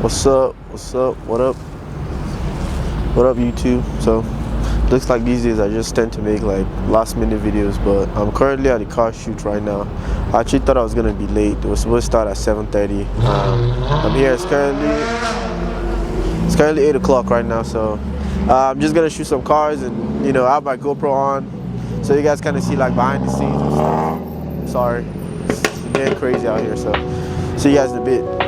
What's up? What's up? What up? What up, YouTube? So, looks like these days I just tend to make like last minute videos, but I'm currently at the car shoot right now. I actually thought I was gonna be late. It was supposed to start at 7:30. I'm here. It's currently 8 o'clock right now, so I'm just gonna shoot some cars and I have my GoPro on, so you guys kind of see like behind the scenes and stuff. Sorry, it's getting crazy out here, so see you guys in a bit.